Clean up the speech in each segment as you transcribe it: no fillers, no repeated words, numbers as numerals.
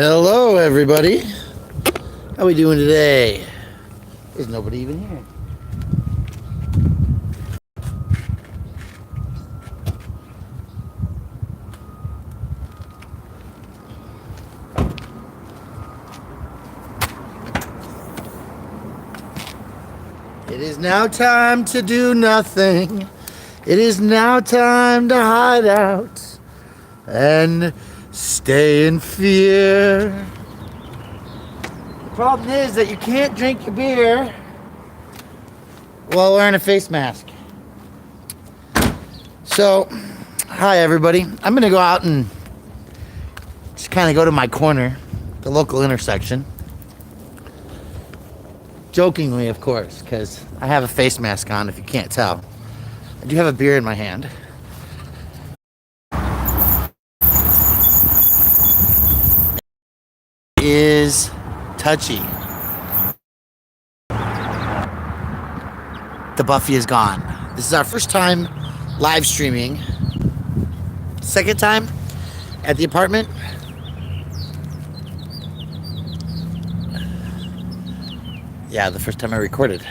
Hello, everybody. How we doing today? There's nobody even here. It is now time to do nothing. It is now time to hide out and stay in fear. The problem is that you can't drink your beer while wearing a face mask. So, hi everybody. I'm gonna go out and just kind of go to my corner, the local intersection. Jokingly, of course, because I have a face mask on, if you can't tell. I do have a beer in my hand. It is touchy. The Buffy is gone. This is our first time live streaming. Second time at the apartment. Yeah, the first time I recorded.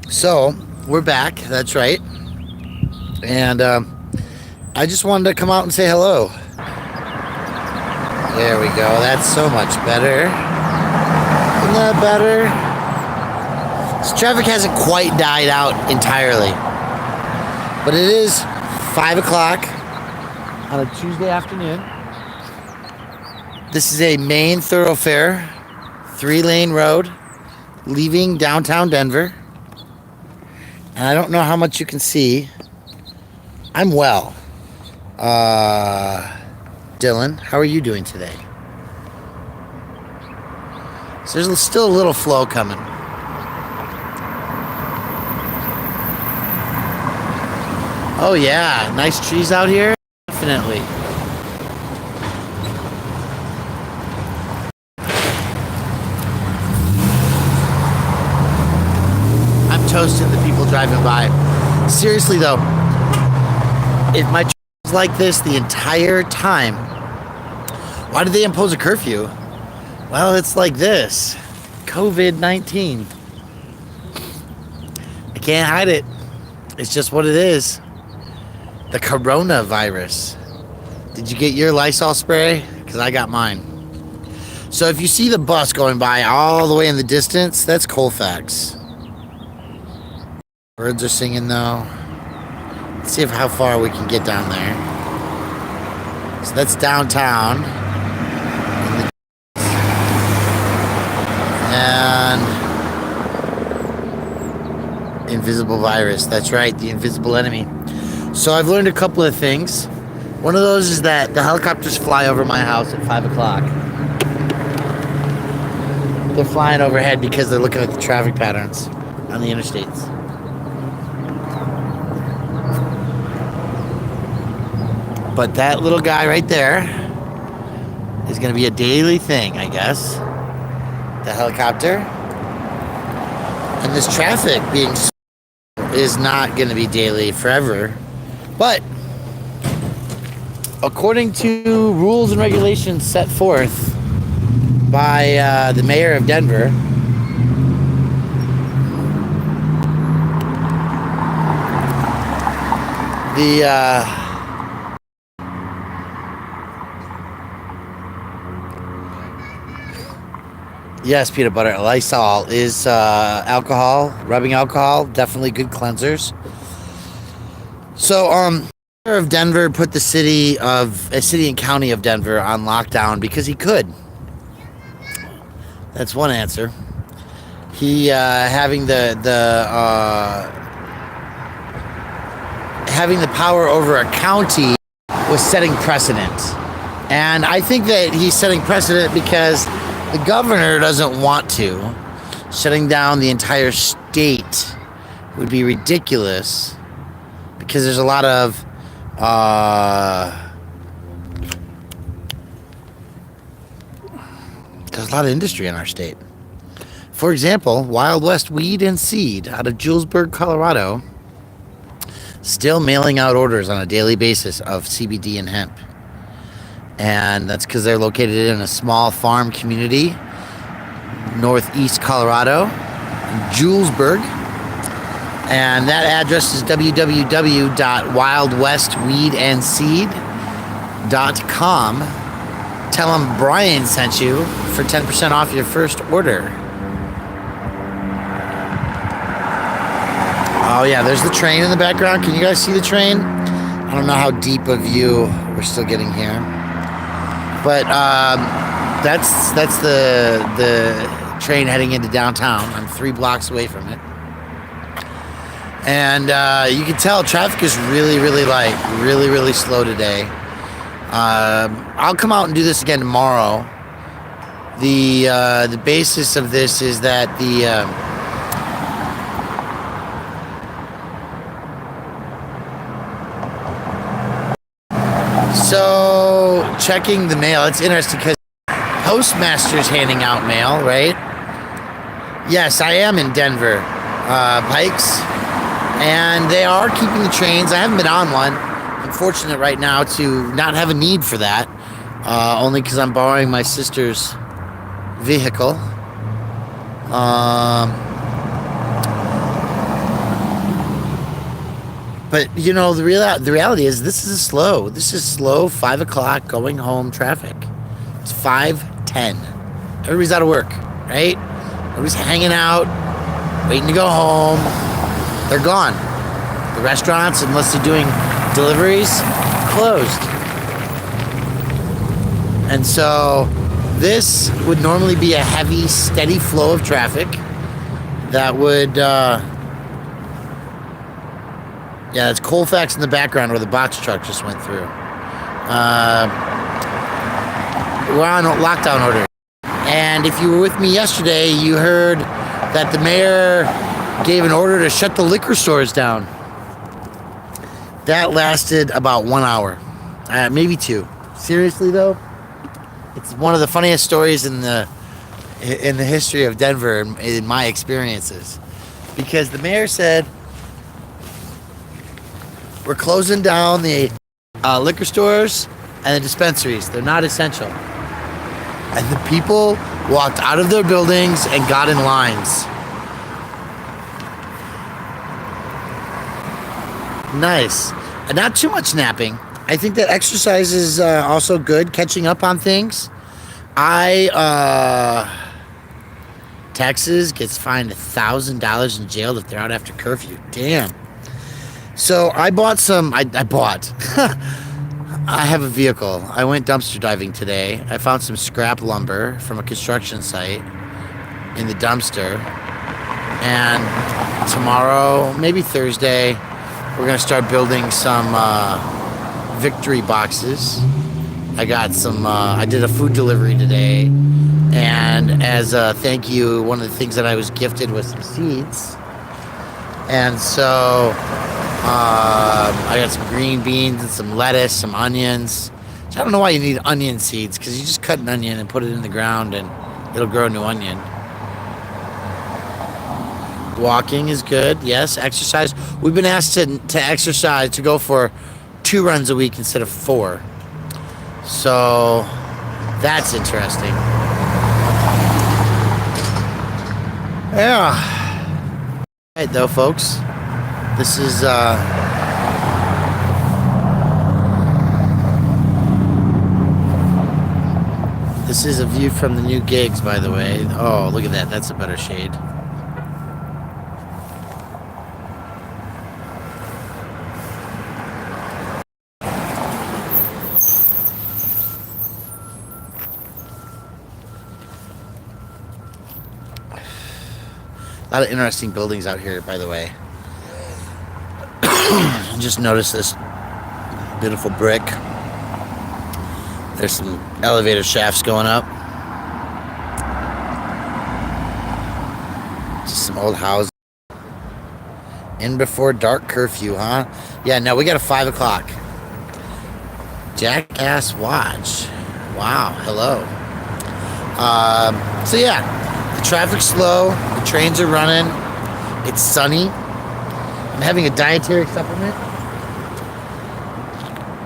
So, we're back, that's right. And I just wanted to come out and say hello. There we go, that's so much better. Isn't that better? So traffic hasn't quite died out entirely. But it is 5 o'clock on a Tuesday afternoon. This is a main thoroughfare, 3-lane road, leaving downtown Denver. And I don't know how much you can see. I'm well. Dylan, how are you doing today? So there's still a little flow coming. Oh yeah, nice trees out here. Definitely. I'm toasting the people driving by. Seriously though, if my truck is like this the entire time, why did they impose a curfew? Well, it's like this. COVID-19. I can't hide it. It's just what it is. The coronavirus. Did you get your Lysol spray? Because I got mine. So if you see the bus going by all the way in the distance, that's Colfax. Birds are singing though. Let's see how far we can get down there. So that's downtown. And invisible virus. That's right, the invisible enemy. So I've learned a couple of things. One of those is that the helicopters fly over my house at 5 o'clock. They're flying overhead because they're looking at the traffic patterns on the interstates. But that little guy right there is going to be a daily thing, I guess. The helicopter. And this traffic being is not going to be daily forever. But according to rules and regulations set forth by the mayor of Denver, yes, peanut butter. Lysol is alcohol, rubbing alcohol, definitely good cleansers. So, mayor of Denver put the city and county of Denver on lockdown because he could. That's one answer. He having the power over a county was setting precedent, and I think that he's setting precedent because the governor doesn't want to. Shutting down the entire state would be ridiculous because there's a lot of industry in our state. For example, Wild West Weed and Seed out of Julesburg, Colorado, still mailing out orders on a daily basis of CBD and hemp. And that's because they're located in a small farm community, northeast Colorado, Julesburg. And that address is www.wildwestweedandseed.com. Tell them Brian sent you for 10% off your first order. Oh yeah, there's the train in the background. Can you guys see the train? I don't know how deep a view we're still getting here, but that's the train heading into downtown. I'm 3 blocks away from it, and you can tell traffic is really light, really slow today. I'll come out and do this again tomorrow. The basis of this is that so checking the mail. It's interesting because Postmaster's handing out mail, right? Yes, I am in Denver, Pikes, and they are keeping the trains. I haven't been on one. I'm fortunate right now to not have a need for that, only because I'm borrowing my sister's vehicle. But you know, the reality is this is slow 5 o'clock going home traffic. It's 5:10. Everybody's out of work, right? Everybody's hanging out, waiting to go home. They're gone. The restaurants, unless they're doing deliveries, closed. And so this would normally be a heavy, steady flow of traffic that would yeah, that's Colfax in the background where the box truck just went through. We're on a lockdown order. And if you were with me yesterday, you heard that the mayor gave an order to shut the liquor stores down. That lasted about 1 hour, maybe 2. Seriously though, it's one of the funniest stories in the history of Denver in my experiences, because the mayor said, we're closing down the liquor stores and the dispensaries. They're not essential. And the people walked out of their buildings and got in lines. Nice. And not too much napping. I think that exercise is also good, catching up on things. Texas gets fined $1,000 in jail if they're out after curfew. Damn. So I bought some, I have a vehicle. I went dumpster diving today. I found some scrap lumber from a construction site in the dumpster. And tomorrow, maybe Thursday, we're gonna start building some victory boxes. I got some, I did a food delivery today. And as a thank you, one of the things that I was gifted was some seeds. And so I got some green beans and some lettuce, some onions. I don't know why you need onion seeds, because you just cut an onion and put it in the ground and it'll grow a new onion. Walking is good, yes. Exercise. We've been asked to exercise, to go for 2 runs a week instead of 4. So that's interesting. Yeah. All right, though, folks. This is a view from the new gigs, by the way. Oh, look at that. That's a better shade. A lot of interesting buildings out here, by the way. Just noticed this beautiful brick. There's some elevator shafts going up. Just some old houses. In before dark curfew, huh? Yeah, no, we got a 5 o'clock. Jackass watch. Wow, hello. So yeah, the traffic's slow. The trains are running. It's sunny. I'm having a dietary supplement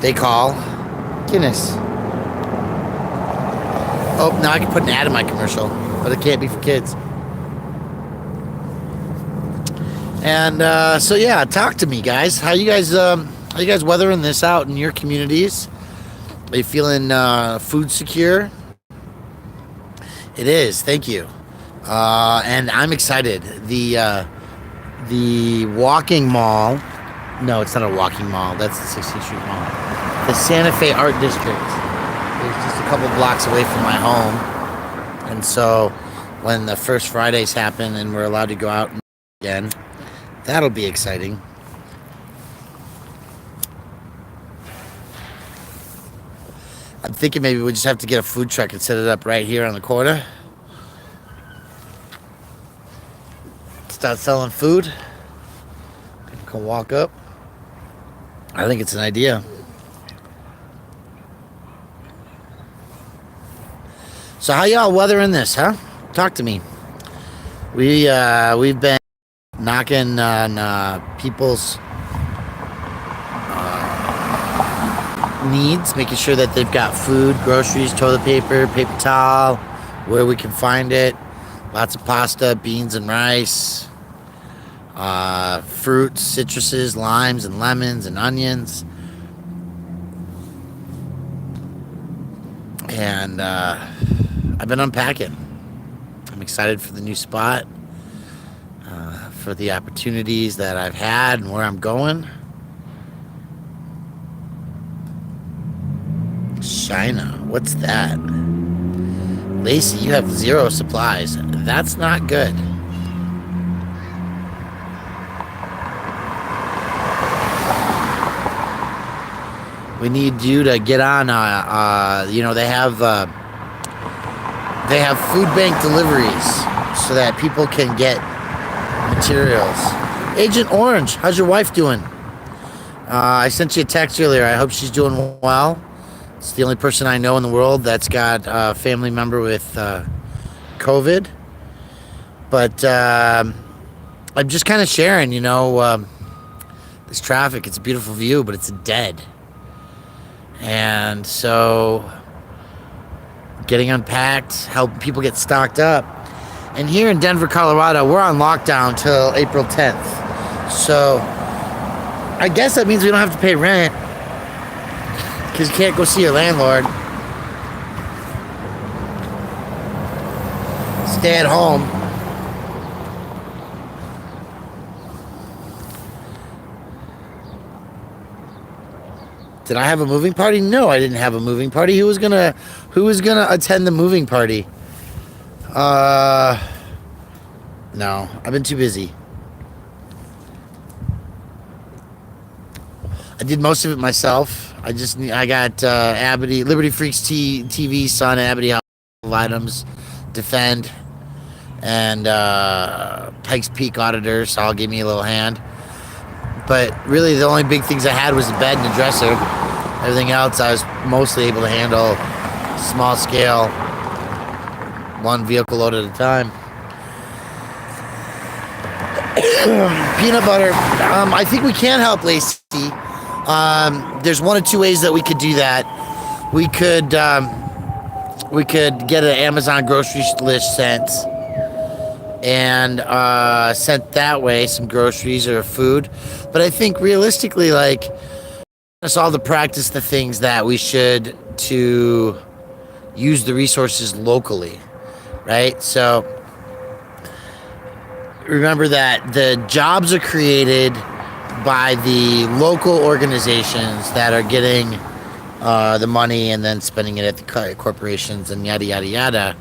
they call Guinness. Oh, now I can put an ad in my commercial, but it can't be for kids. And so yeah, talk to me, guys. How you guys weathering this out in your communities? Are you feeling food secure? It is. Thank you. And I'm excited. The walking mall. No, it's not a walking mall. That's the 16th Street Mall. The Santa Fe Art District is just a couple blocks away from my home. And so when the first Fridays happen and we're allowed to go out again, that'll be exciting. I'm thinking maybe we just have to get a food truck and set it up right here on the corner. Start selling food. People can walk up. I think it's an idea. So how y'all weathering this, huh? Talk to me. We've been knocking on people's needs, making sure that they've got food, groceries, toilet paper, paper towel, where we can find it. Lots of pasta, beans and rice, fruits, citruses, limes and lemons and onions. And I've been unpacking. I'm excited for the new spot, for the opportunities that I've had and where I'm going. China, what's that? Lacey, you have 0 supplies. That's not good. We need you to get on. They have food bank deliveries so that people can get materials. Agent Orange, how's your wife doing? I sent you a text earlier. I hope she's doing well. It's the only person I know in the world that's got a family member with COVID. But I'm just kind of sharing, this traffic. It's a beautiful view, but it's dead. And so getting unpacked, helping people get stocked up. And here in Denver, Colorado, we're on lockdown till April 10th. So I guess that means we don't have to pay rent, because you can't go see your landlord. Stay at home. Did I have a moving party? No, I didn't have a moving party. Who was gonna attend the moving party? No, I've been too busy. I did most of it myself. I got Abity, Liberty Freaks TV, Son, Abity items, Defend, and Pikes Peak Auditors. So I'll give me a little hand. But really, the only big things I had was the bed and the dresser. Everything else, I was mostly able to handle small scale, one vehicle load at a time. Peanut butter. I think we can help Lacey. There's one of two ways that we could do that. We could get an Amazon grocery list sent, and sent that way some groceries or food. But I think realistically, like, us all to practice the things that we should to use the resources locally, right? So remember that the jobs are created by the local organizations that are getting the money and then spending it at the corporations and yada, yada, yada.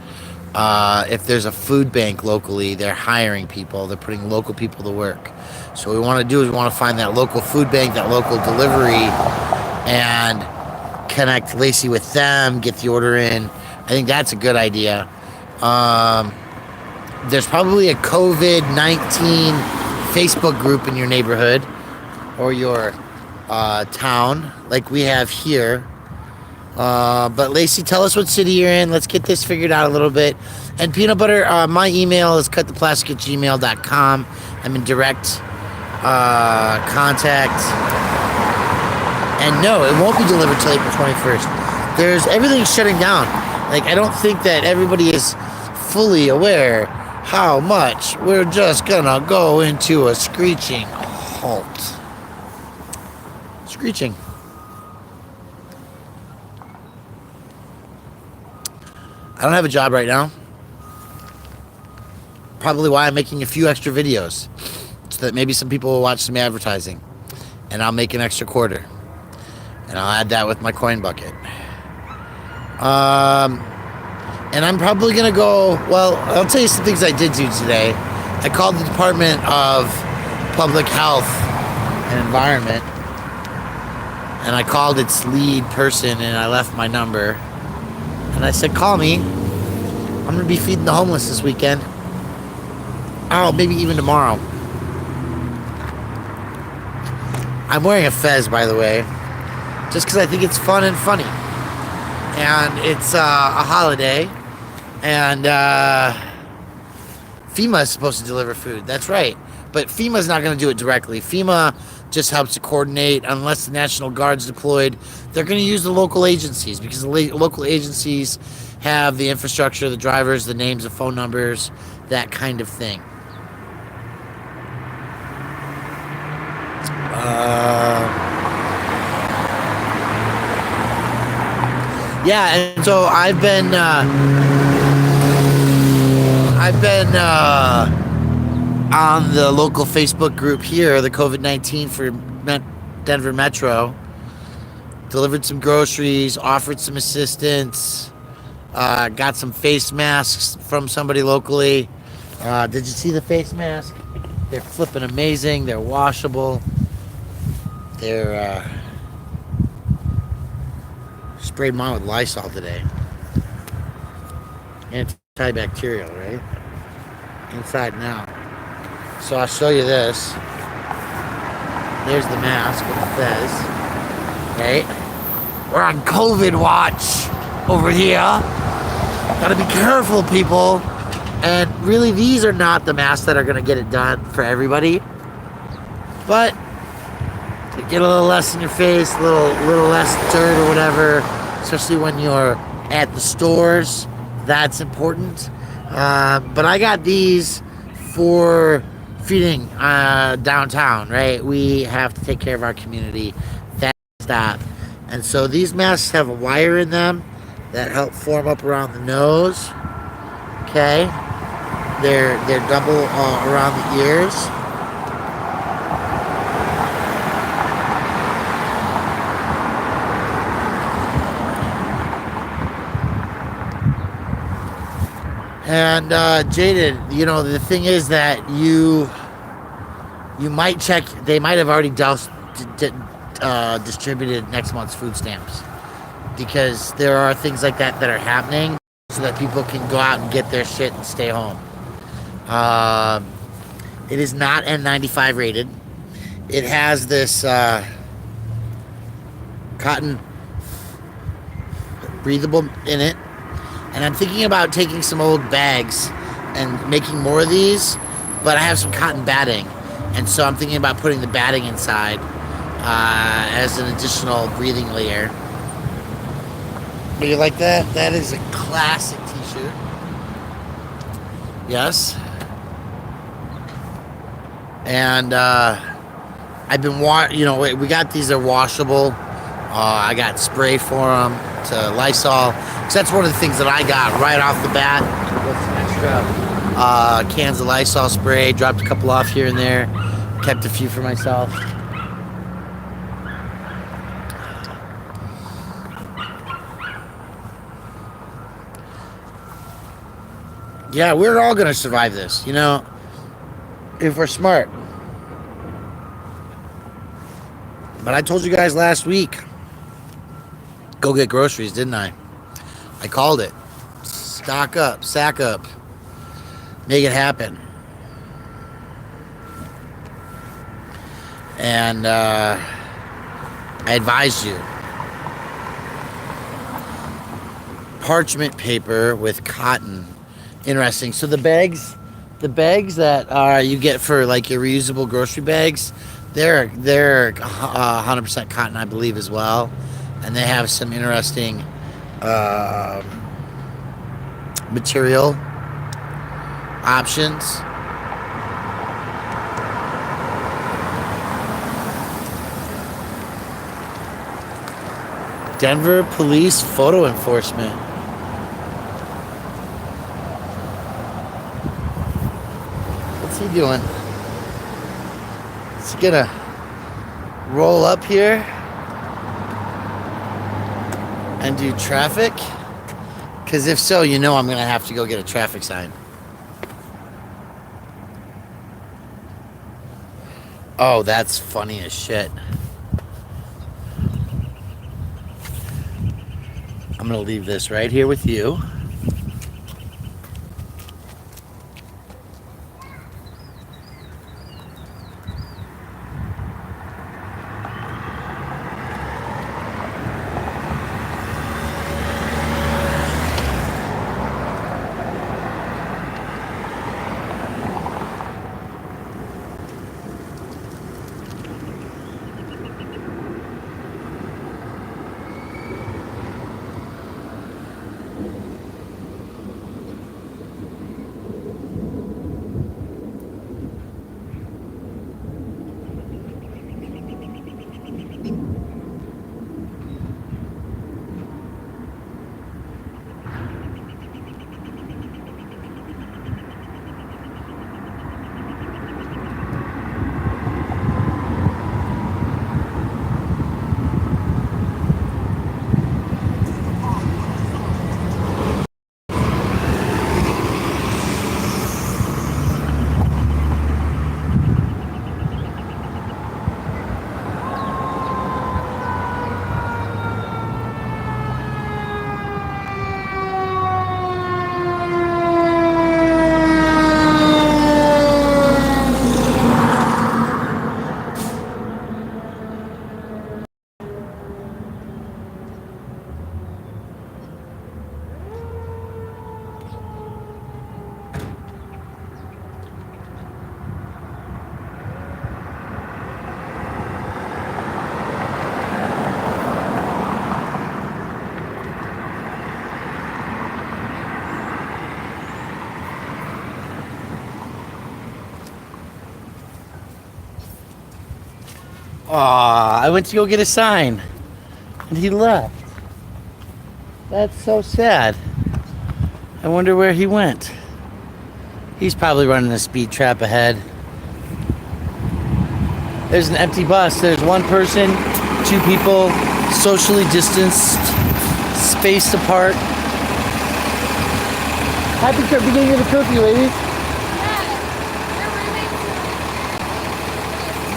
If there's a food bank locally, they're hiring people. They're putting local people to work. So what we want to do is we want to find that local food bank, that local delivery, and connect Lacey with them, get the order in. I think that's a good idea. There's probably a COVID-19 Facebook group in your neighborhood or your town, like we have here. But Lacey, tell us what city you're in. Let's get this figured out a little bit. And Peanut Butter, my email is cuttheplastic@gmail.com. I'm in direct contact. And no, it won't be delivered till April 21st. Everything's shutting down. Like, I don't think that everybody is fully aware how much we're just gonna go into a screeching halt. Screeching. I don't have a job right now. Probably why I'm making a few extra videos, so that maybe some people will watch some advertising, and I'll make an extra quarter, and I'll add that with my coin bucket. And I'm probably gonna go. Well, I'll tell you some things I did do today. I called the Department of Public Health and Environment, and I called its lead person, and I left my number, and I said, call me. I'm gonna be feeding the homeless this weekend. Oh, maybe even tomorrow. I'm wearing a fez, by the way, just because I think it's fun and funny. And it's a holiday, and FEMA is supposed to deliver food. That's right. But FEMA's not going to do it directly. FEMA just helps to coordinate. Unless the National Guard's deployed, they're going to use the local agencies, because the local agencies have the infrastructure, the drivers, the names, the phone numbers, that kind of thing. Yeah, and so I've been on the local Facebook group here, the COVID-19 for Denver Metro. Delivered some groceries, offered some assistance, got some face masks from somebody locally. Did you see the face mask? They're flipping amazing. They're washable. They're sprayed them on with Lysol today. Antibacterial, right? Inside and out. So I'll show you this. There's the mask with the fez. Right? We're on COVID watch over here. Gotta be careful, people. And really, these are not the masks that are gonna get it done for everybody. But to get a little less in your face, a little less dirt or whatever, especially when you're at the stores, that's important. But I got these for feeding downtown, right? We have to take care of our community. That's that. And so these masks have a wire in them that help form up around the nose. Okay, they're double around the ears. And Jaden, you know, the thing is that you might check. They might have already distributed next month's food stamps, because there are things like that are happening, so that people can go out and get their shit and stay home. It is not N95 rated. It has this cotton breathable in it. And I'm thinking about taking some old bags and making more of these, but I have some cotton batting. And so I'm thinking about putting the batting inside as an additional breathing layer. Do you like that? That is a classic t-shirt. Yes. And I've been we got these, are washable. I got spray for them to Lysol, because that's one of the things that I got right off the bat. With some extra cans of Lysol spray, dropped a couple off here and there, kept a few for myself. Yeah, we're all gonna survive this, you know, if we're smart. But I told you guys last week, go get groceries, didn't I? I called it. Stock up, sack up, make it happen. And I advised you. Parchment paper with cotton. Interesting. So the bags that you get for like your reusable grocery bags, they're 100% cotton, I believe, as well. And they have some interesting material options. Denver Police Photo Enforcement. What's he doing? Is he gonna roll up here and do traffic? Because if so, you know I'm gonna have to go get a traffic sign. Oh, that's funny as shit. I'm gonna leave this right here with you. Aw, I went to go get a sign and he left. That's so sad. I wonder where he went. He's probably running a speed trap ahead. There's an empty bus. There's one person, two people, socially distanced, spaced apart. Happy beginning of the curfew, ladies.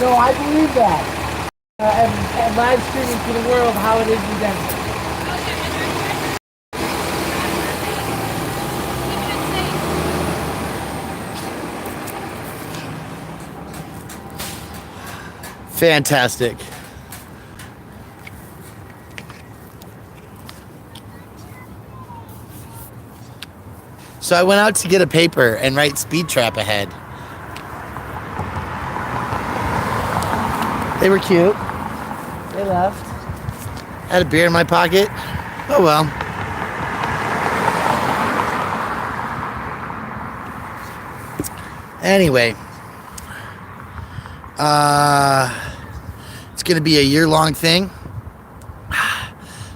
No, I believe that. And live streaming to the world how it is in Denver. Fantastic. So I went out to get a paper and write speed trap ahead. They were cute. They left. Had a beer in my pocket. Oh well. Anyway. It's gonna be a year-long thing.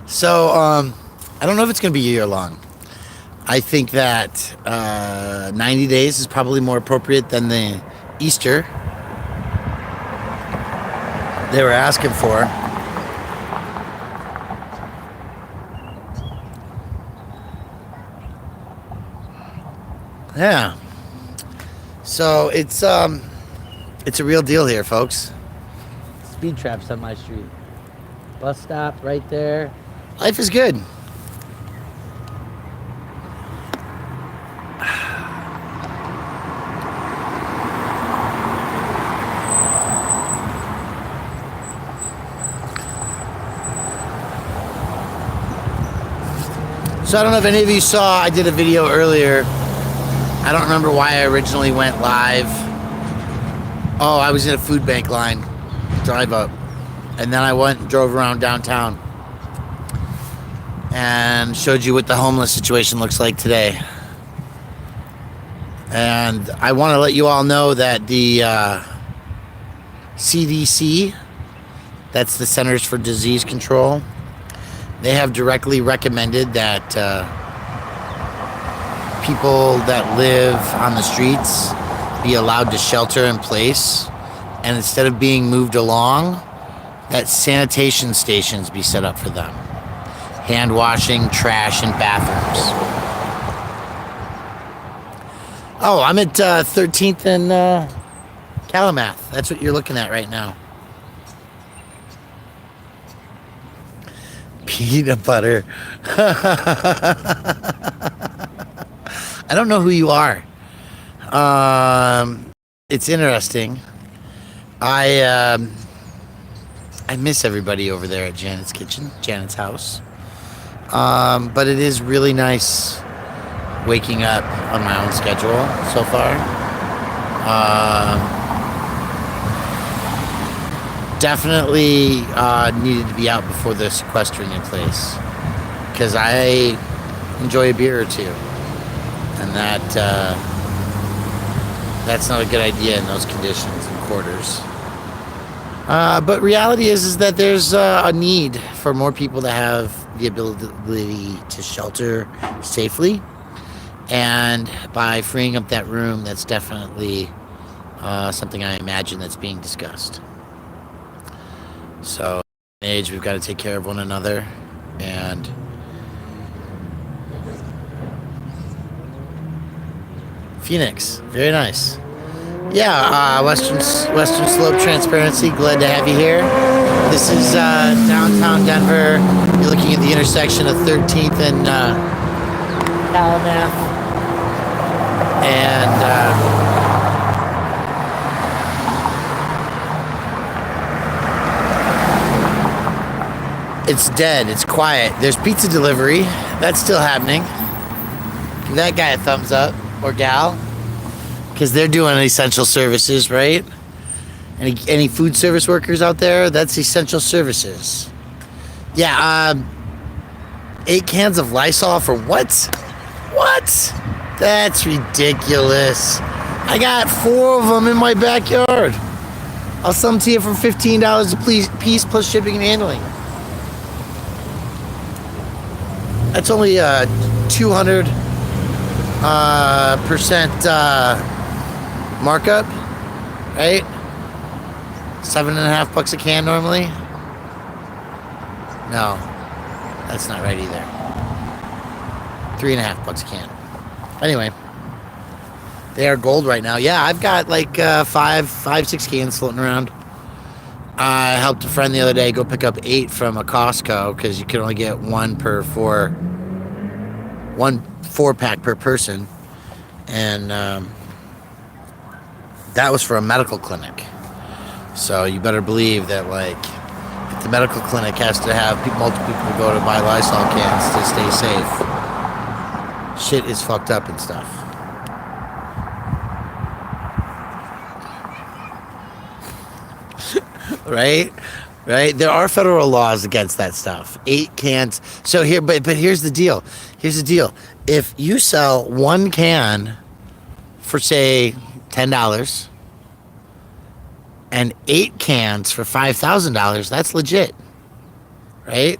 So, I don't know if it's gonna be a year long. I think that 90 days is probably more appropriate than the Easter they were asking for. Yeah. So it's a real deal here, folks. Speed traps on my street. Bus stop right there. Life is good. So I don't know if any of you saw, I did a video earlier. I don't remember why I originally went live. Oh, I was in a food bank line, drive up. And then I went and drove around downtown and showed you what the homeless situation looks like today. And I want to let you all know that the CDC, that's the Centers for Disease Control, they have directly recommended that people that live on the streets be allowed to shelter in place, and instead of being moved along, that sanitation stations be set up for them. Hand washing, trash, and bathrooms. Oh, I'm at 13th and Kalamath. That's what you're looking at right now. Peanut butter. I don't know who you are. It's interesting. I miss everybody over there at Janet's kitchen, Janet's house. But it is really nice waking up on my own schedule so far. Definitely needed to be out before the sequestering in place, because I enjoy a beer or two, and that's not a good idea in those conditions and quarters. But reality is that there's a need for more people to have the ability to shelter safely, and by freeing up that room, that's definitely something I imagine that's being discussed. So, in age, we've got to take care of one another, and Phoenix, very nice. Yeah, Western Slope Transparency, glad to have you here. This is downtown Denver. You're looking at the intersection of 13th and Kalamath, and it's dead. It's quiet. There's pizza delivery. That's still happening. Give that guy a thumbs up, or gal, because they're doing essential services, right? Any food service workers out there? That's essential services. Yeah. 8 cans of Lysol for what? What? That's ridiculous. I got 4 of them in my backyard. I'll sell them to you for $15 a piece plus shipping and handling. That's only a 200% markup, right? $7.50 a can normally. No, that's not right either. $3.50 a can. Anyway, they are gold right now. Yeah, I've got like 6 cans floating around. I helped a friend the other day go pick up 8 from a Costco, because you can only get one 4-pack per person, and that was for a medical clinic. So you better believe that, like, if the medical clinic has to have multiple people go to buy Lysol cans to stay safe, shit is fucked up and stuff. Right? There are federal laws against that stuff. 8 cans. So here, but here's the deal. If you sell 1 can for, say, $10, and 8 cans for $5,000, that's legit, right?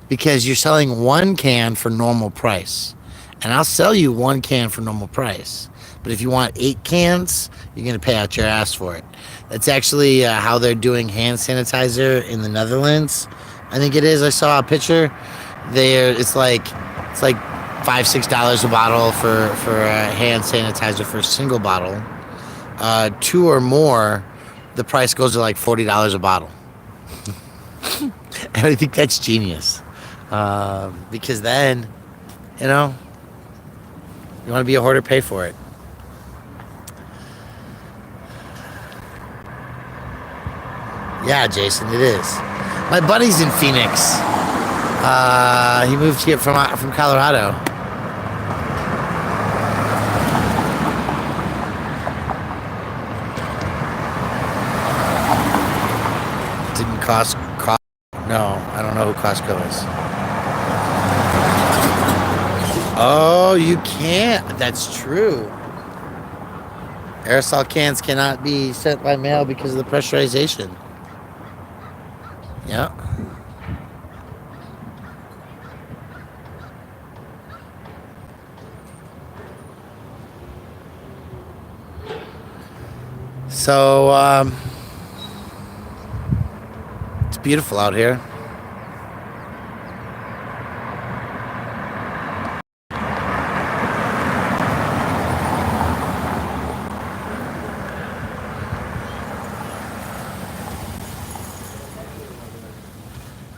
Because you're selling 1 can for normal price, and I'll sell you 1 can for normal price. But if you want 8 cans, you're gonna pay out your ass for it. That's actually how they're doing hand sanitizer in the Netherlands. I think it is. I saw a picture. It's like $5-6 a bottle for hand sanitizer for a single bottle. 2 or more, the price goes to like $40 a bottle. And I think that's genius, because then, you want to be a hoarder, pay for it. Yeah, Jason, it is. My buddy's in Phoenix. He moved here from Colorado. Didn't Costco? No, I don't know who Costco is. Oh, you can't. That's true. Aerosol cans cannot be sent by mail because of the pressurization. Yeah. So, it's beautiful out here.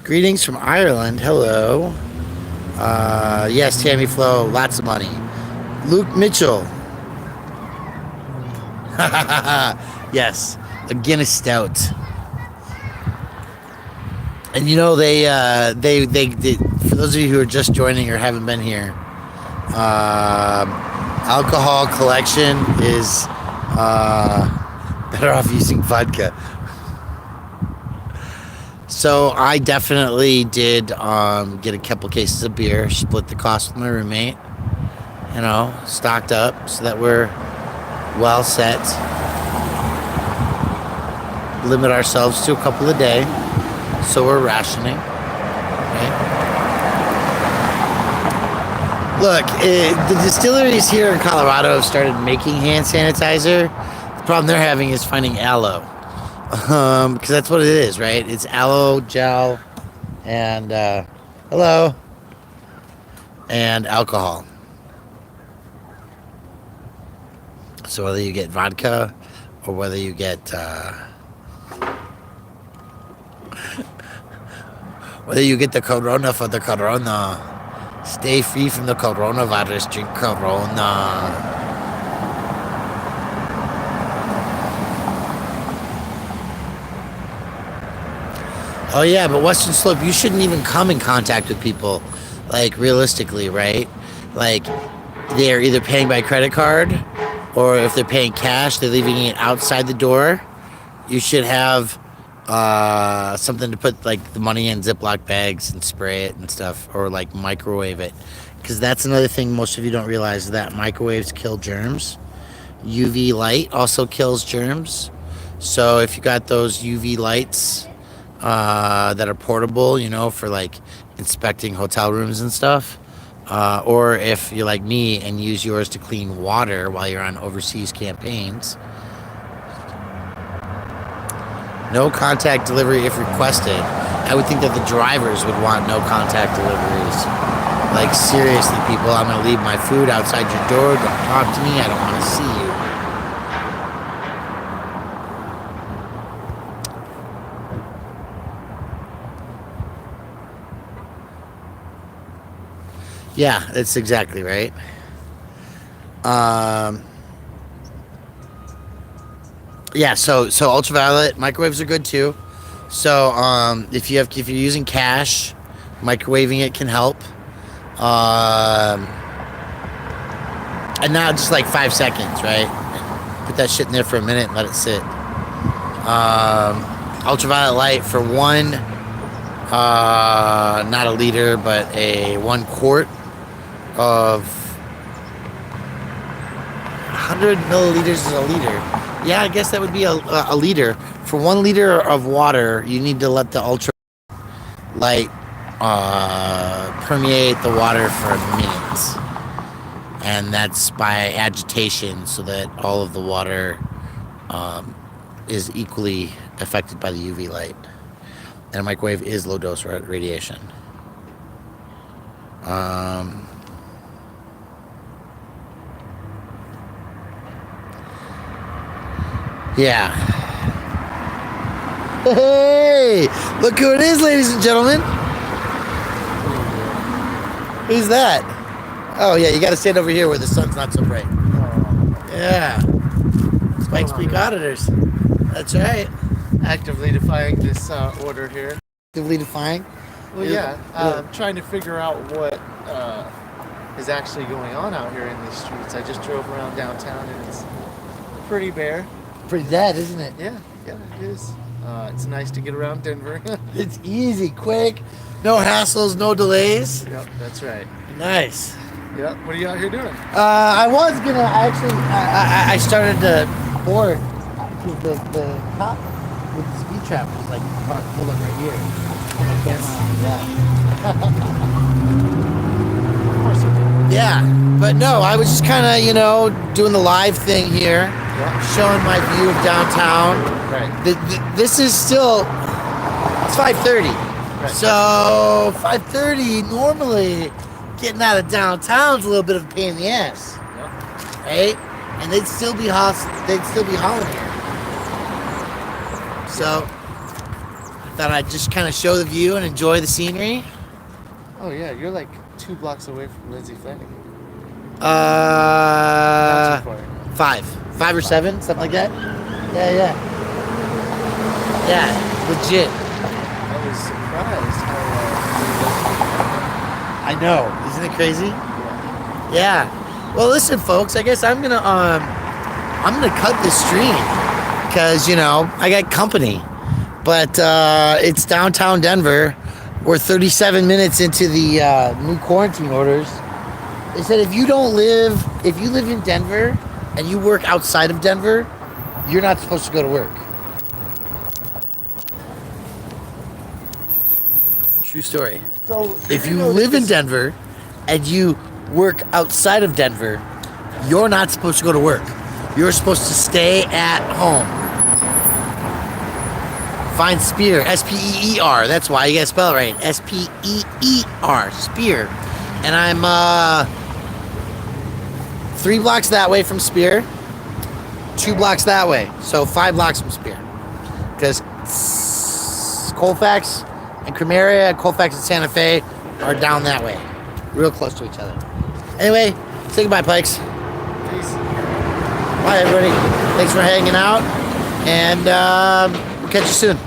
Greetings from Ireland. Hello. Yes, Tammy Flo, lots of money. Luke Mitchell. Yes, a Guinness Stout. And you know they for those of you who are just joining or haven't been here, alcohol collection is better off using vodka. So I definitely did get a couple cases of beer, split the cost with my roommate, you know, stocked up so that we're well set. Limit ourselves to a couple a day, so we're rationing. Right? Look, the distilleries here in Colorado have started making hand sanitizer. The problem they're having is finding aloe. Because that's what it is, right? It's aloe gel and hello, and alcohol. So whether you get vodka or whether you get the Corona for the Corona, stay free from the coronavirus. Drink Corona. Oh yeah, but Western Slope, you shouldn't even come in contact with people, like realistically, right? Like they're either paying by credit card, or if they're paying cash, they're leaving it outside the door. You should have something to put like the money in Ziploc bags and spray it and stuff, or like microwave it, because that's another thing most of you don't realize, is that microwaves kill germs. UV light also kills germs. So if you got those UV lights that are portable, you know, for like inspecting hotel rooms and stuff, or if you're like me and use yours to clean water while you're on overseas campaigns. No contact delivery if requested. I would think that the drivers would want no contact deliveries. Like seriously, people, I'm gonna leave my food outside your door. Don't talk to me. I don't want to see you. Yeah, that's exactly right. Yeah, so ultraviolet microwaves are good too. So if you're using cash, microwaving it can help. And not just like 5 seconds, right? Put that shit in there for a minute and let it sit. Ultraviolet light for one, not a liter, but a 1 quart of 100 milliliters is a liter. Yeah, I guess that would be a liter. For 1 liter of water, you need to let the ultra light permeate the water for a minute. And that's by agitation, so that all of the water is equally affected by the UV light. And a microwave is low dose radiation. Yeah. Hey! Look who it is, ladies and gentlemen. Who's that? Oh, yeah, you got to stand over here where the sun's not so bright. Yeah. Spike Speak Auditors. That's right. Actively defying this order here. Actively defying? Well, yeah. Trying to figure out what is actually going on out here in these streets. I just drove around downtown and it's pretty bare. Pretty dead, isn't it? Yeah, it is. It's nice to get around Denver. It's easy, quick, no hassles, no delays. Yep, that's right. Nice. Yep. What are you out here doing? I started to before, the cop with the speed trap was like pulled up right here. I can't Of course it did. Yeah, but no, I was just kind of, doing the live thing here, Yeah. showing my view of downtown. Right. This is still, it's 5:30. Right. So 5:30, normally getting out of downtown's a little bit of a pain in the ass, Yeah. right? And they'd still be hauling here. So I thought I'd just kind of show the view and enjoy the scenery. Oh yeah, you're like 2 blocks away from Lindsay Flanagan. Uh, Not too far. 5 or 7, something like that. Yeah. Legit. I was surprised how I know, isn't it crazy? Yeah. Well, listen, folks. I guess I'm gonna cut this stream because I got company, but it's downtown Denver. We're 37 minutes into the new quarantine orders. They said if you live in Denver and you work outside of Denver, you're not supposed to go to work. True story. So If you live in Denver and you work outside of Denver, you're not supposed to go to work. You're supposed to stay at home. Find Spear, S-P-E-E-R. That's why you gotta spell it right. S-P-E-E-R, Spear. And I'm 3 blocks that way from Spear, 2 blocks that way. So 5 blocks from Spear. Because Colfax and Cremaria, Colfax and Santa Fe are down that way. Real close to each other. Anyway, say goodbye, Pikes. Peace. Bye, everybody. Thanks for hanging out. And we'll catch you soon.